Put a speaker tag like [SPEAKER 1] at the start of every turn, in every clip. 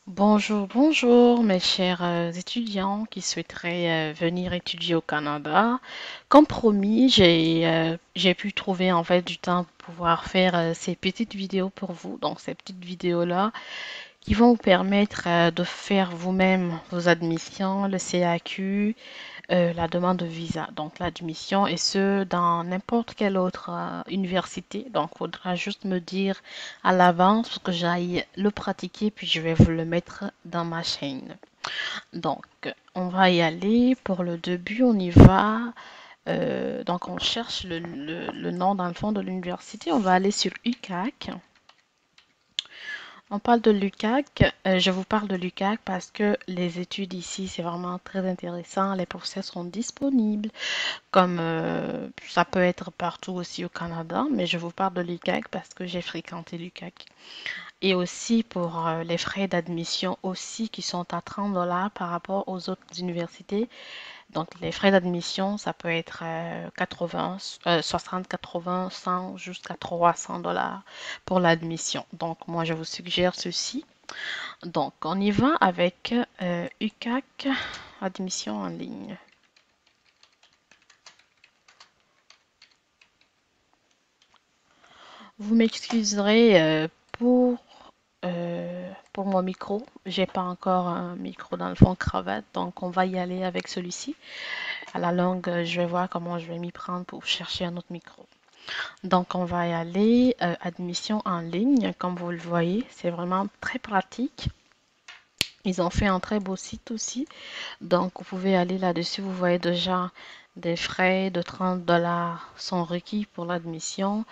[SPEAKER 1] Bonjour, bonjour mes chers étudiants qui souhaiteraient venir étudier au Canada. Comme promis, j'ai pu trouver en fait du temps pour pouvoir faire ces petites vidéos pour vous. Donc ces petites vidéos-là qui vont vous permettre de faire vous-même vos admissions, le CAQ, la demande de visa, donc l'admission, et ce, dans n'importe quelle autre université. Donc, il faudra juste me dire à l'avance pour que j'aille le pratiquer, puis je vais vous le mettre dans ma chaîne. Donc, on va y aller. Pour le début, on y va. Donc, on cherche le nom dans le fond de l'université. On va aller sur UCAC. On parle de l'UCAC. Je vous parle de l'UCAC parce que les études ici, c'est vraiment très intéressant. Les professeurs sont disponibles comme ça peut être partout aussi au Canada, mais je vous parle de l'UQAC parce que j'ai fréquenté l'UQAC. Et aussi pour les frais d'admission aussi qui sont à 30 dollars par rapport aux autres universités. Donc les frais d'admission, ça peut être 80, 60, 80, 100 jusqu'à 300 dollars pour l'admission. Donc moi je vous suggère ceci. Donc on y va avec UQAC, admission en ligne. Vous m'excuserez pour mon micro. J'ai pas encore un micro dans le fond cravate, donc on va y aller avec celui-ci. À la longue, je vais voir comment je vais m'y prendre pour chercher un autre micro. Donc on va y aller, admission en ligne, comme vous le voyez, c'est vraiment très pratique. Ils ont fait un très beau site aussi. Donc, vous pouvez aller là-dessus. Vous voyez déjà des frais de 30 dollars sont requis pour l'admission.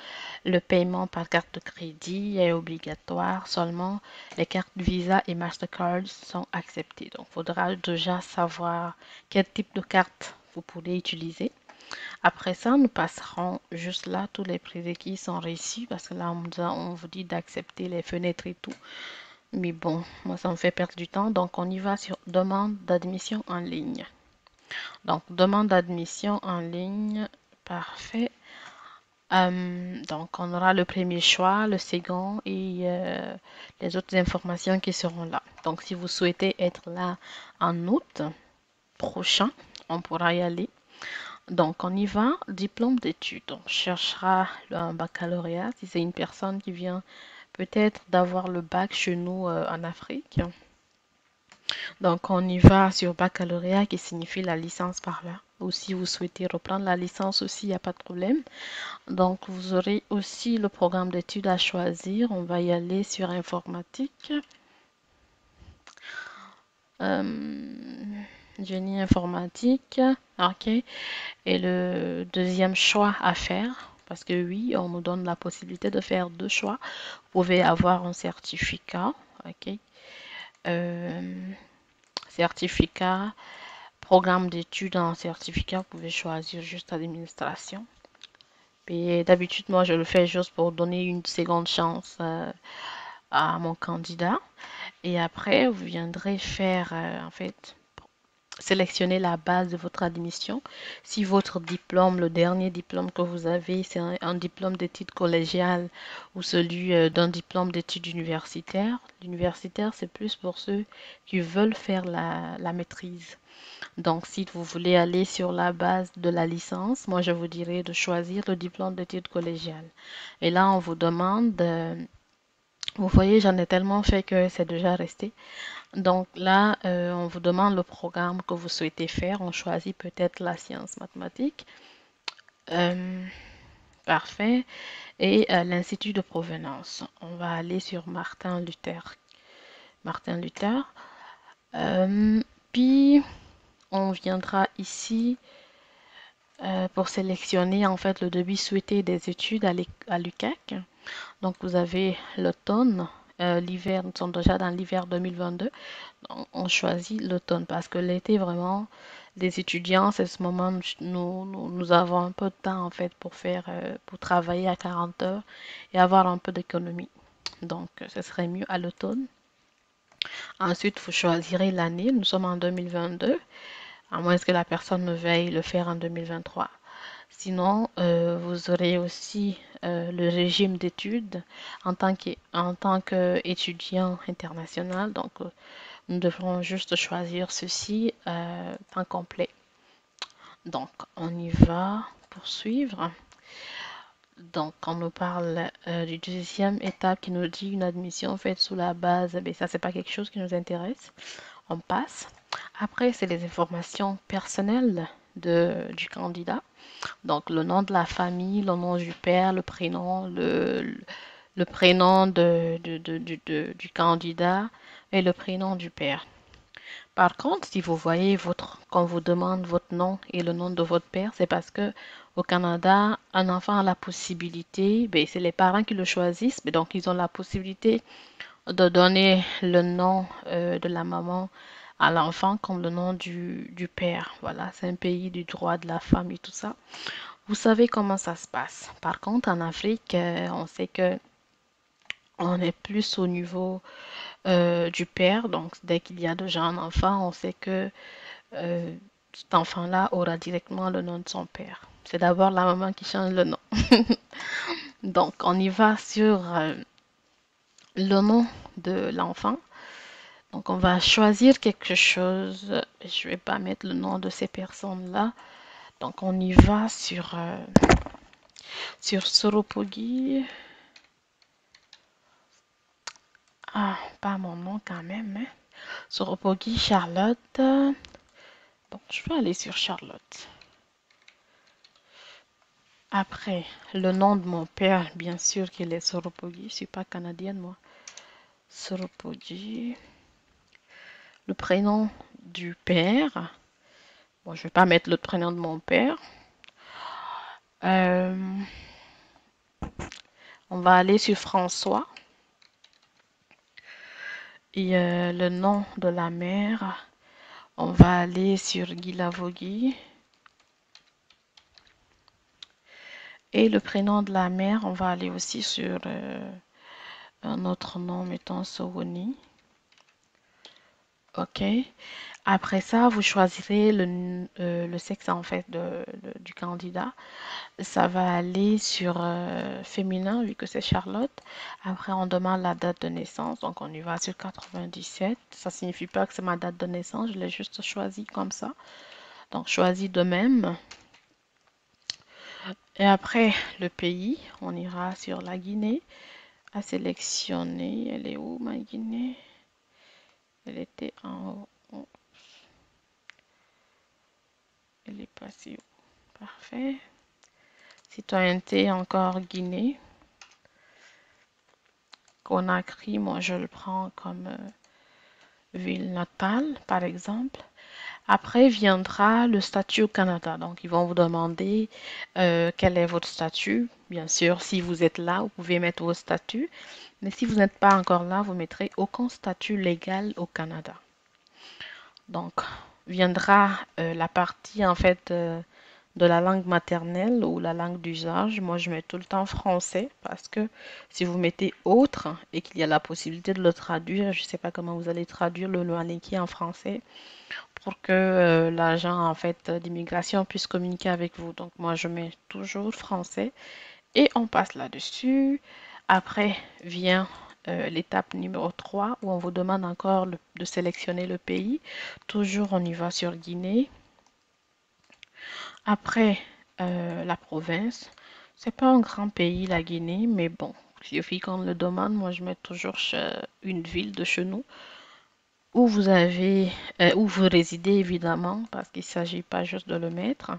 [SPEAKER 1] Le paiement par carte de crédit est obligatoire. Seulement, les cartes Visa et Mastercard sont acceptées. Donc, il faudra déjà savoir quel type de carte vous pourrez utiliser. Après ça, nous passerons juste là. Tous les prérequis sont réussis parce que là, on vous dit d'accepter les fenêtres et tout. Mais bon, moi, ça me fait perdre du temps. Donc, on y va sur demande d'admission en ligne. Donc, demande d'admission en ligne. Parfait. Donc, on aura le premier choix, le second et les autres informations qui seront là. Donc, si vous souhaitez être là en août prochain, on pourra y aller. Donc, on y va. Diplôme d'études. On cherchera un baccalauréat si c'est une personne qui vient peut-être d'avoir le bac chez nous en Afrique. Donc, on y va sur baccalauréat qui signifie la licence par là. Ou si vous souhaitez reprendre la licence aussi, il n'y a pas de problème. Donc, vous aurez aussi le programme d'études à choisir. On va y aller sur informatique. Euh, Génie informatique. OK. Et le deuxième choix à faire, parce que oui, on nous donne la possibilité de faire deux choix. Vous pouvez avoir un certificat. OK. Euh, certificat. Programme d'études en certificat, vous pouvez choisir juste administration. Et d'habitude, moi, je le fais juste pour donner une seconde chance à mon candidat. Et après, vous viendrez faire, en fait, sélectionner la base de votre admission. Si votre diplôme, le dernier diplôme que vous avez, c'est un diplôme d'études collégiales ou celui d'un diplôme d'études universitaires. L'universitaire, c'est plus pour ceux qui veulent faire la maîtrise. Donc, si vous voulez aller sur la base de la licence, moi, je vous dirais de choisir le diplôme d'études collégiales. Et là, on vous demande, vous voyez, j'en ai tellement fait que c'est déjà resté. Donc là, on vous demande le programme que vous souhaitez faire. On choisit peut-être la science mathématique. Euh, Parfait. Et l'Institut de provenance. On va aller sur Martin Luther. Martin Luther. Euh, Puis, on viendra ici pour sélectionner en fait le début souhaité des études à l'UQAC. Donc vous avez l'automne, l'hiver, nous sommes déjà dans l'hiver 2022. Donc, on choisit l'automne parce que l'été vraiment, les étudiants, c'est ce moment où nous avons un peu de temps en fait pour faire, pour travailler à 40 heures et avoir un peu d'économie. Donc ce serait mieux à l'automne. Ensuite, vous choisirez l'année. Nous sommes en 2022, à moins que la personne ne veuille le faire en 2023. Sinon, vous aurez aussi le régime d'études en tant qu'étudiant international. Donc, nous devrons juste choisir ceci temps complet. Donc, on y va pour suivre. Donc, on nous parle du deuxième étape qui nous dit une admission faite sous la base. Mais ça, c'est pas quelque chose qui nous intéresse. On passe. Après, c'est les informations personnelles du candidat. Donc, le nom de la famille, le nom du père, le prénom du candidat et le prénom du père. Par contre, si vous voyez quand vous demande votre nom et le nom de votre père, c'est parce que au Canada, un enfant a la possibilité, ben, c'est les parents qui le choisissent, mais donc ils ont la possibilité de donner le nom de la maman à l'enfant comme le nom du père. Voilà, c'est un pays du droit de la femme et tout ça. Vous savez comment ça se passe. Par contre, en Afrique, on sait que on est plus au niveau du père. Donc, dès qu'il y a déjà un enfant, on sait que euh, cet enfant-là aura directement le nom de son père. C'est d'abord la maman qui change le nom. Donc, on y va sur le nom de l'enfant. Donc, on va choisir quelque chose. Je vais pas mettre le nom de ces personnes-là. Donc, on y va sur Soropogi. Ah, pas mon nom quand même, hein. Soropogi Charlotte. Donc, je vais aller sur Charlotte. Après, le nom de mon père, bien sûr qu'il est Soropogi. Je ne suis pas canadienne, moi. Soropogi. Le prénom du père. Bon, je ne vais pas mettre le prénom de mon père. Euh, on va aller sur François. Et le nom de la mère, on va aller sur Guy Lavogui. Et le prénom de la mère, on va aller aussi sur un autre nom, mettons Sowoni. OK. Après ça, vous choisirez le sexe en fait du candidat. Ça va aller sur féminin vu que c'est Charlotte. Après, on demande la date de naissance. Donc, on y va sur 97. Ça signifie pas que c'est ma date de naissance. Je l'ai juste choisi comme ça. Donc, choisi de même. Et après, le pays, on ira sur la Guinée à sélectionner. Elle est où ma Guinée? Elle était en haut. Elle est passée où? Parfait. Citoyenneté encore Guinée. Conakry, moi je le prends comme ville natale, par exemple. Après viendra le statut au Canada. Donc, ils vont vous demander quel est votre statut. Bien sûr, si vous êtes là, vous pouvez mettre vos statuts. Mais si vous n'êtes pas encore là, vous mettrez aucun statut légal au Canada. Donc, viendra la partie en fait de la langue maternelle ou la langue d'usage. Moi, je mets tout le temps français parce que si vous mettez autre et qu'il y a la possibilité de le traduire, je ne sais pas comment vous allez traduire le Noalinki en français pour que l'agent en fait d'immigration puisse communiquer avec vous. Donc moi, je mets toujours français et on passe là-dessus. Après vient l'étape numéro 3 où on vous demande encore de sélectionner le pays. Toujours on y va sur Guinée. Après la province. C'est pas un grand pays la Guinée, mais bon, il suffit qu'on le demande. Moi je mets toujours une ville de chez nous où vous avez, où vous résidez évidemment, parce qu'il ne s'agit pas juste de le mettre.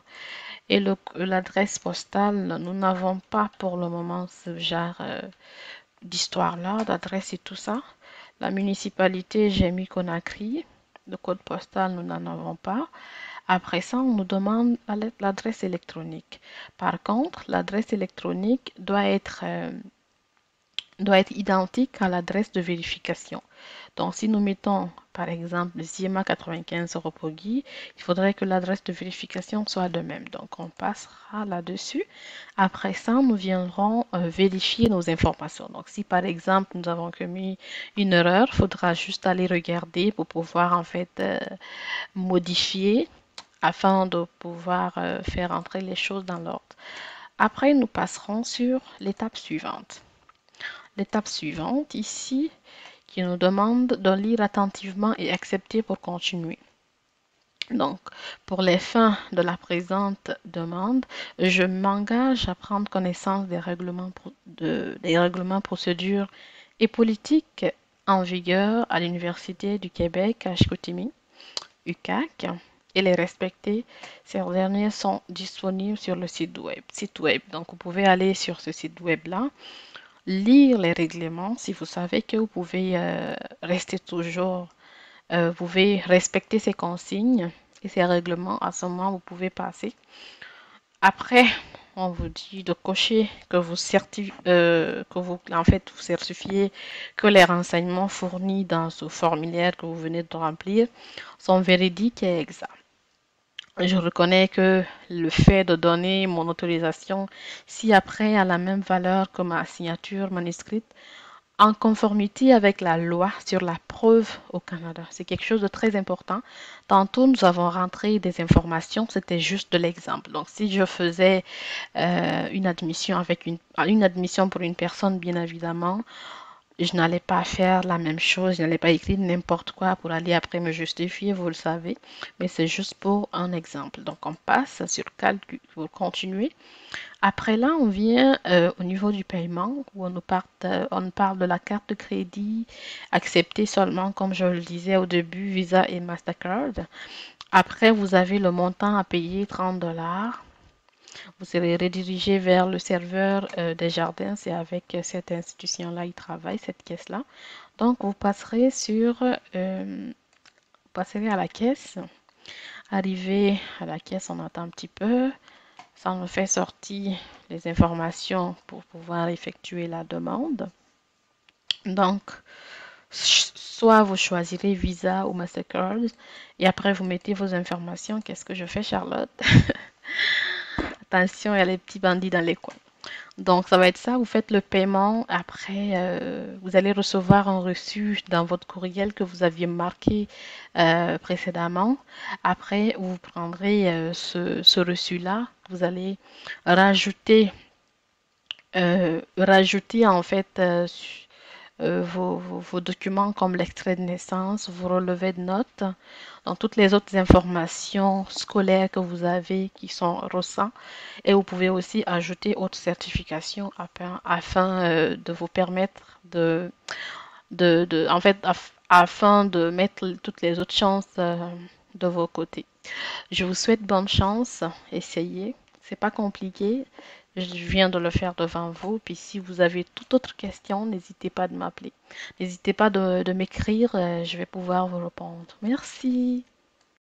[SPEAKER 1] Et l'adresse postale, nous n'avons pas pour le moment ce genre d'histoire-là, d'adresse et tout ça. La municipalité, j'ai mis Conakry. Le code postal, nous n'en avons pas. Après ça, on nous demande l'adresse électronique. Par contre, l'adresse électronique doit être identique à l'adresse de vérification. Donc, si nous mettons, par exemple, Ziema 95 Ropogui, il faudrait que l'adresse de vérification soit de même. Donc, on passera là-dessus. Après ça, nous viendrons vérifier nos informations. Donc, si par exemple, nous avons commis une erreur, il faudra juste aller regarder pour pouvoir en fait modifier afin de pouvoir faire entrer les choses dans l'ordre. Après, nous passerons sur l'étape suivante. L'étape suivante, ici, qui nous demande de lire attentivement et accepter pour continuer. Donc, pour les fins de la présente demande, je m'engage à prendre connaissance des règlements, procédures et politiques en vigueur à l'Université du Québec à Chicoutimi, UQAC, et les respecter. Ces derniers sont disponibles sur le site web. Donc, vous pouvez aller sur ce site web-là, lire les règlements si vous savez que vous pouvez rester toujours, vous pouvez respecter ces consignes et ces règlements. À ce moment, vous pouvez passer. Après, on vous dit de cocher en fait, vous certifiez que les renseignements fournis dans ce formulaire que vous venez de remplir sont véridiques et exacts. Je reconnais que le fait de donner mon autorisation ci-après a la même valeur que ma signature manuscrite en conformité avec la loi sur la preuve au Canada. C'est quelque chose de très important. Tantôt, nous avons rentré des informations, c'était juste de l'exemple. Donc, si je faisais une admission une admission pour une personne, bien évidemment, je n'allais pas faire la même chose, je n'allais pas écrire n'importe quoi pour aller après me justifier, vous le savez, mais c'est juste pour un exemple. Donc, on passe sur calcul pour continuer. Après là, on vient au niveau du paiement où on parle de la carte de crédit acceptée seulement, comme je le disais au début, Visa et Mastercard. Après, vous avez le montant à payer, 30 $. Vous serez redirigé vers le serveur des jardins. C'est avec cette institution-là, ils travaillent, cette caisse-là. Donc, vous passerez vous passerez à la caisse. Arrivé à la caisse, on attend un petit peu. Ça nous fait sortir les informations pour pouvoir effectuer la demande. Donc, soit vous choisirez Visa ou Mastercard et après vous mettez vos informations. Qu'est-ce que je fais, Charlotte? Attention, il y a les petits bandits dans les coins. Donc, ça va être ça. Vous faites le paiement. Après, vous allez recevoir un reçu dans votre courriel que vous aviez marqué précédemment. Après, vous prendrez ce reçu-là. Vous allez rajouter en fait vos documents comme l'extrait de naissance, vos relevés de notes, dans toutes les autres informations scolaires que vous avez qui sont récentes. Et vous pouvez aussi ajouter autres certifications afin de vous permettre en fait, afin de mettre toutes les autres chances de vos côtés. Je vous souhaite bonne chance. Essayez. C'est pas compliqué. Je viens de le faire devant vous. Puis si vous avez toute autre question, n'hésitez pas de m'appeler. N'hésitez pas de m'écrire. Je vais pouvoir vous répondre. Merci.